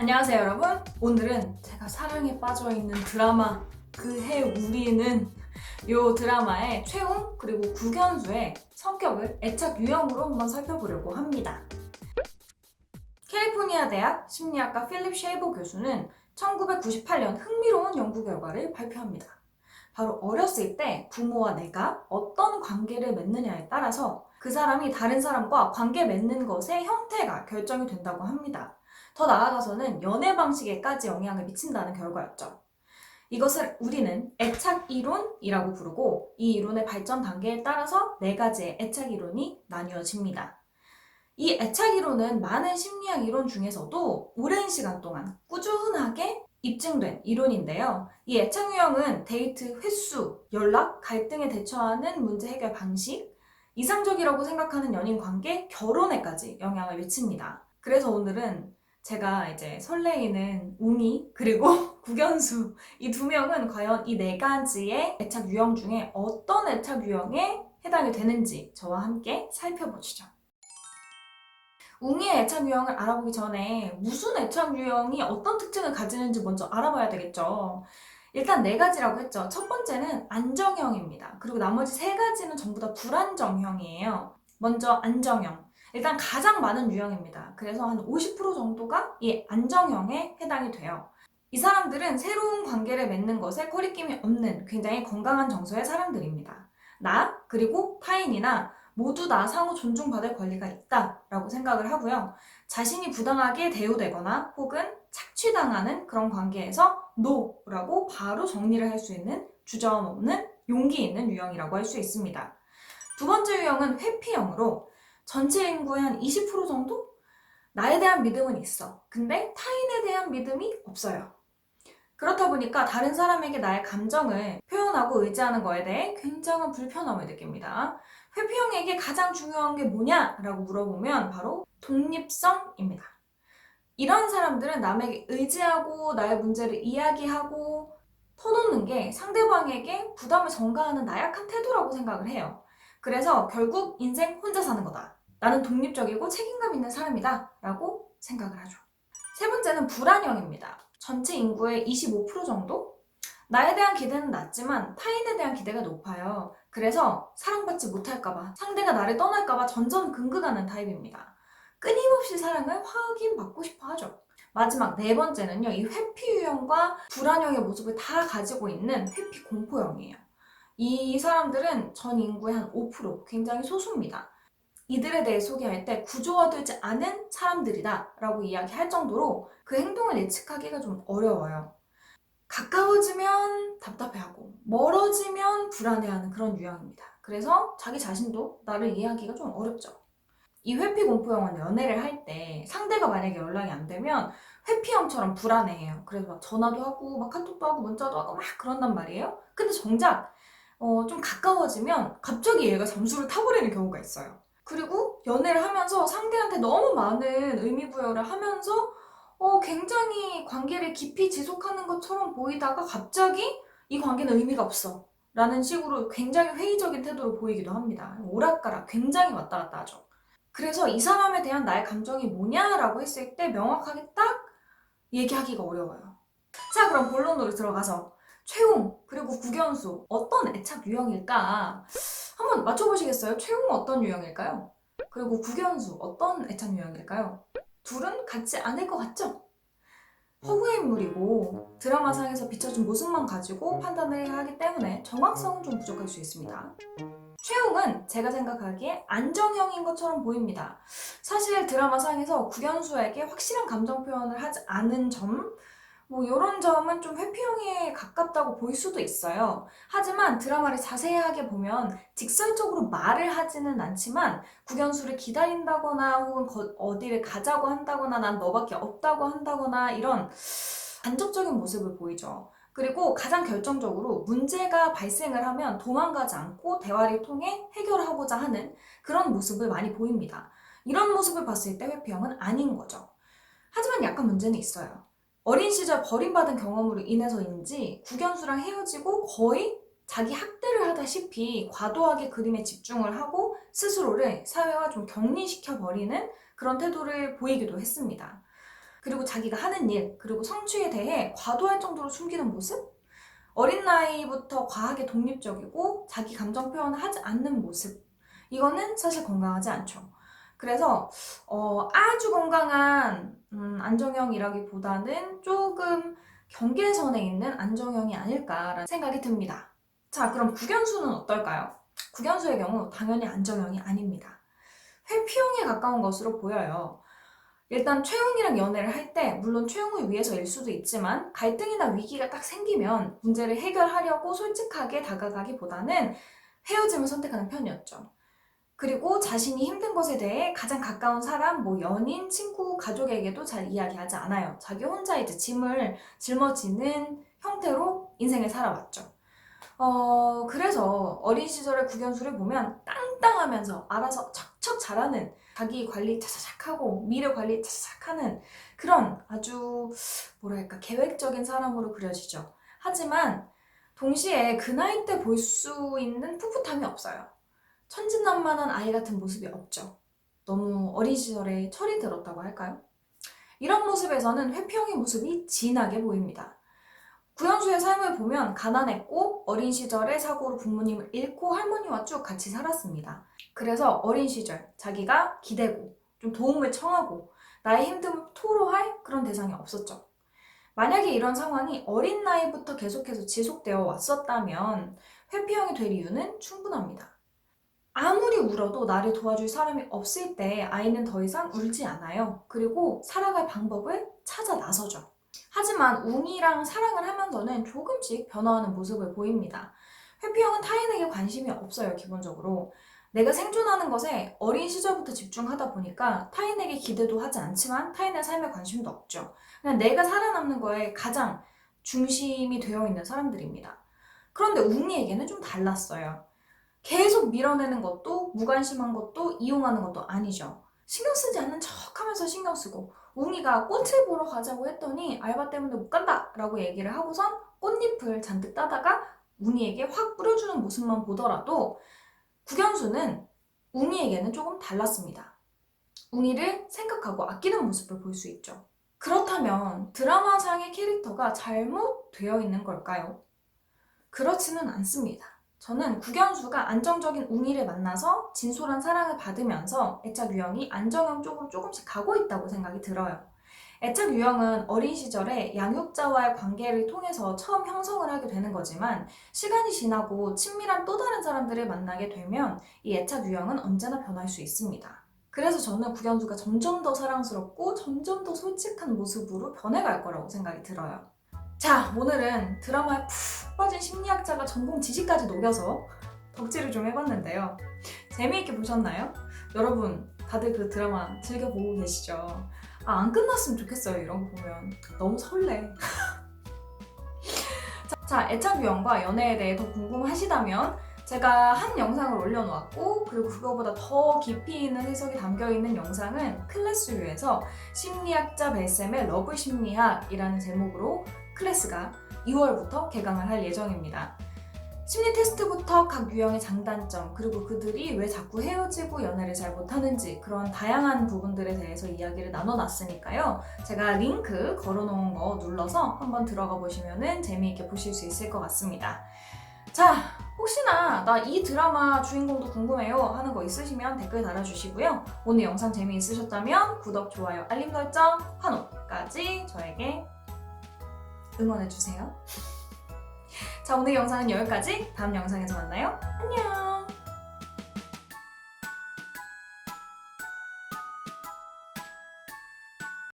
안녕하세요 여러분. 오늘은 제가 사랑에 빠져있는 드라마 그해 우리는 이 드라마의 최웅 그리고 국연수의 성격을 애착 유형으로 한번 살펴보려고 합니다. 캘리포니아 대학 심리학과 필립 쉐이버 교수는 1998년 흥미로운 연구 결과를 발표합니다. 바로 어렸을 때 부모와 내가 어떤 관계를 맺느냐에 따라서 그 사람이 다른 사람과 관계 맺는 것의 형태가 결정이 된다고 합니다. 더 나아가서는 연애 방식에까지 영향을 미친다는 결과였죠. 이것을 우리는 애착 이론이라고 부르고 이 이론의 발전 단계에 따라서 네 가지의 애착 이론이 나뉘어집니다. 이 애착 이론은 많은 심리학 이론 중에서도 오랜 시간 동안 꾸준하게 입증된 이론인데요. 이 애착 유형은 데이트 횟수, 연락, 갈등에 대처하는 문제 해결 방식, 이상적이라고 생각하는 연인 관계, 결혼에까지 영향을 미칩니다. 그래서 오늘은 제가 이제 설레이는 웅이 그리고 국연수 이 두 명은 과연 이 네 가지의 애착 유형 중에 어떤 애착 유형에 해당이 되는지 저와 함께 살펴보시죠. 웅이의 애착 유형을 알아보기 전에 무슨 애착 유형이 어떤 특징을 가지는지 먼저 알아봐야 되겠죠. 일단 네 가지라고 했죠. 첫 번째는 안정형입니다. 그리고 나머지 세 가지는 전부 다 불안정형이에요. 먼저 안정형. 일단 가장 많은 유형입니다. 그래서 한 50% 정도가 이 안정형에 해당이 돼요. 이 사람들은 새로운 관계를 맺는 것에 거리낌이 없는 굉장히 건강한 정서의 사람들입니다. 나 그리고 타인이나 모두 다 상호 존중받을 권리가 있다라고 생각을 하고요. 자신이 부당하게 대우되거나 혹은 착취당하는 그런 관계에서 NO라고 바로 정리를 할 수 있는 주저함 없는 용기 있는 유형이라고 할 수 있습니다. 두 번째 유형은 회피형으로 전체 인구의 한 20% 정도? 나에 대한 믿음은 있어. 근데 타인에 대한 믿음이 없어요. 그렇다 보니까 다른 사람에게 나의 감정을 표현하고 의지하는 거에 대해 굉장한 불편함을 느낍니다. 회피형에게 가장 중요한 게 뭐냐라고 물어보면 바로 독립성입니다. 이런 사람들은 남에게 의지하고 나의 문제를 이야기하고 터놓는 게 상대방에게 부담을 전가하는 나약한 태도라고 생각을 해요. 그래서 결국 인생 혼자 사는 거다. 나는 독립적이고 책임감 있는 사람이다 라고 생각을 하죠. 세 번째는 불안형입니다. 전체 인구의 25% 정도? 나에 대한 기대는 낮지만 타인에 대한 기대가 높아요. 그래서 사랑받지 못할까봐, 상대가 나를 떠날까봐 전전긍긍하는 타입입니다. 끊임없이 사랑을 확인받고 싶어 하죠. 마지막 네 번째는요, 이 회피 유형과 불안형의 모습을 다 가지고 있는 회피 공포형이에요. 이 사람들은 전 인구의 한 5%, 굉장히 소수입니다. 이들에 대해 소개할 때 구조화되지 않은 사람들이다 라고 이야기할 정도로 그 행동을 예측하기가 좀 어려워요. 가까워지면 답답해하고 멀어지면 불안해하는 그런 유형입니다. 그래서 자기 자신도 나를 이해하기가 좀 어렵죠. 이 회피공포형은 연애를 할 때 상대가 만약에 연락이 안 되면 회피형처럼 불안해해요. 그래서 막 전화도 하고 막 카톡도 하고 문자도 하고 막 그런단 말이에요. 근데 정작 좀 가까워지면 갑자기 얘가 잠수를 타버리는 경우가 있어요. 그리고 연애를 하면서 상대한테 너무 많은 의미부여를 하면서 굉장히 관계를 깊이 지속하는 것처럼 보이다가 갑자기 이 관계는 의미가 없어 라는 식으로 굉장히 회의적인 태도를 보이기도 합니다. 오락가락 굉장히 왔다 갔다 하죠. 그래서 이 사람에 대한 나의 감정이 뭐냐라고 했을 때 명확하게 딱 얘기하기가 어려워요. 자, 그럼 본론으로 들어가서 최웅 그리고 국연수 어떤 애착 유형일까? 한번 맞춰보시겠어요? 최웅 어떤 유형일까요? 그리고 국연수 어떤 애착 유형일까요? 둘은 같지 않을 것 같죠? 허구의 인물이고 드라마상에서 비춰준 모습만 가지고 판단을 하기 때문에 정확성은 좀 부족할 수 있습니다. 최웅은 제가 생각하기에 안정형인 것처럼 보입니다. 사실 드라마상에서 국연수에게 확실한 감정 표현을 하지 않은 점, 이런 점은 좀 회피형에 가깝다고 볼 수도 있어요. 하지만 드라마를 자세하게 보면 직설적으로 말을 하지는 않지만 국연수를 기다린다거나 혹은 어디를 가자고 한다거나 난 너밖에 없다고 한다거나 이런 간접적인 모습을 보이죠. 그리고 가장 결정적으로 문제가 발생을 하면 도망가지 않고 대화를 통해 해결하고자 하는 그런 모습을 많이 보입니다. 이런 모습을 봤을 때 회피형은 아닌 거죠. 하지만 약간 문제는 있어요. 어린 시절 버림받은 경험으로 인해서인지 국연수랑 헤어지고 거의 자기 학대를 하다시피 과도하게 그림에 집중을 하고 스스로를 사회와 좀 격리시켜버리는 그런 태도를 보이기도 했습니다. 그리고 자기가 하는 일, 그리고 성취에 대해 과도할 정도로 숨기는 모습? 어린 나이부터 과하게 독립적이고 자기 감정 표현을 하지 않는 모습. 이거는 사실 건강하지 않죠. 그래서 아주 건강한 안정형이라기보다는 조금 경계선에 있는 안정형이 아닐까라는 생각이 듭니다. 자, 그럼 국연수는 어떨까요? 국연수의 경우 당연히 안정형이 아닙니다. 회피형에 가까운 것으로 보여요. 일단 최웅이랑 연애를 할 때 물론 최웅을 위해서일 수도 있지만 갈등이나 위기가 딱 생기면 문제를 해결하려고 솔직하게 다가가기보다는 헤어짐을 선택하는 편이었죠. 그리고 자신이 힘든 것에 대해 가장 가까운 사람, 뭐 연인, 친구, 가족에게도 잘 이야기하지 않아요. 자기 혼자 이제 짐을 짊어지는 형태로 인생을 살아왔죠. 그래서 어린 시절의 국연수를 보면 땅땅하면서 알아서 척척 잘하는, 자기 관리 차차착 하고 미래 관리 차차착 하는 그런 아주 뭐랄까 계획적인 사람으로 그려지죠. 하지만 동시에 그 나이 때 볼 수 있는 풋풋함이 없어요. 천진난만한 아이 같은 모습이 없죠. 너무 어린 시절에 철이 들었다고 할까요? 이런 모습에서는 회피형의 모습이 진하게 보입니다. 구현수의 삶을 보면 가난했고 어린 시절에 사고로 부모님을 잃고 할머니와 쭉 같이 살았습니다. 그래서 어린 시절 자기가 기대고 좀 도움을 청하고 나의 힘듦을 토로할 그런 대상이 없었죠. 만약에 이런 상황이 어린 나이부터 계속해서 지속되어 왔었다면 회피형이 될 이유는 충분합니다. 아무리 울어도 나를 도와줄 사람이 없을 때 아이는 더 이상 울지 않아요. 그리고 살아갈 방법을 찾아 나서죠. 하지만 웅이랑 사랑을 하면서는 조금씩 변화하는 모습을 보입니다. 회피형은 타인에게 관심이 없어요, 기본적으로. 내가 생존하는 것에 어린 시절부터 집중하다 보니까 타인에게 기대도 하지 않지만 타인의 삶에 관심도 없죠. 그냥 내가 살아남는 거에 가장 중심이 되어 있는 사람들입니다. 그런데 웅이에게는 좀 달랐어요. 계속 밀어내는 것도 무관심한 것도 이용하는 것도 아니죠. 신경 쓰지 않는 척 하면서 신경 쓰고 웅이가 꽃을 보러 가자고 했더니 알바 때문에 못 간다 라고 얘기를 하고선 꽃잎을 잔뜩 따다가 웅이에게 확 뿌려주는 모습만 보더라도 국연수는 웅이에게는 조금 달랐습니다. 웅이를 생각하고 아끼는 모습을 볼 수 있죠. 그렇다면 드라마상의 캐릭터가 잘못되어 있는 걸까요? 그렇지는 않습니다. 저는 국연수가 안정적인 웅이를 만나서 진솔한 사랑을 받으면서 애착 유형이 안정형 쪽으로 조금씩 가고 있다고 생각이 들어요. 애착 유형은 어린 시절에 양육자와의 관계를 통해서 처음 형성을 하게 되는 거지만 시간이 지나고 친밀한 또 다른 사람들을 만나게 되면 이 애착 유형은 언제나 변할 수 있습니다. 그래서 저는 국연수가 점점 더 사랑스럽고 점점 더 솔직한 모습으로 변해갈 거라고 생각이 들어요. 자, 오늘은 드라마에 푹 빠진 심리학자가 전공 지식까지 녹여서 덕질을 좀 해봤는데요. 재미있게 보셨나요? 여러분, 다들 그 드라마 즐겨보고 계시죠? 안 끝났으면 좋겠어요, 이런 거 보면. 너무 설레. 자, 애착 유형과 연애에 대해 더 궁금하시다면 제가 한 영상을 올려놓았고 그리고 그거보다 더 깊이 있는 해석이 담겨있는 영상은 클래스유에서 심리학자 벨쌤의 러브 심리학이라는 제목으로 클래스가 2월부터 개강을 할 예정입니다. 심리 테스트부터 각 유형의 장단점, 그리고 그들이 왜 자꾸 헤어지고 연애를 잘 못하는지 그런 다양한 부분들에 대해서 이야기를 나눠놨으니까요. 제가 링크 걸어놓은 거 눌러서 한번 들어가 보시면 재미있게 보실 수 있을 것 같습니다. 자, 혹시나 나 이 드라마 주인공도 궁금해요 하는 거 있으시면 댓글 달아주시고요. 오늘 영상 재미있으셨다면 구독, 좋아요, 알림 설정, 환호까지 저에게 응원해주세요. 자, 오늘 영상은 여기까지. 다음 영상에서 만나요.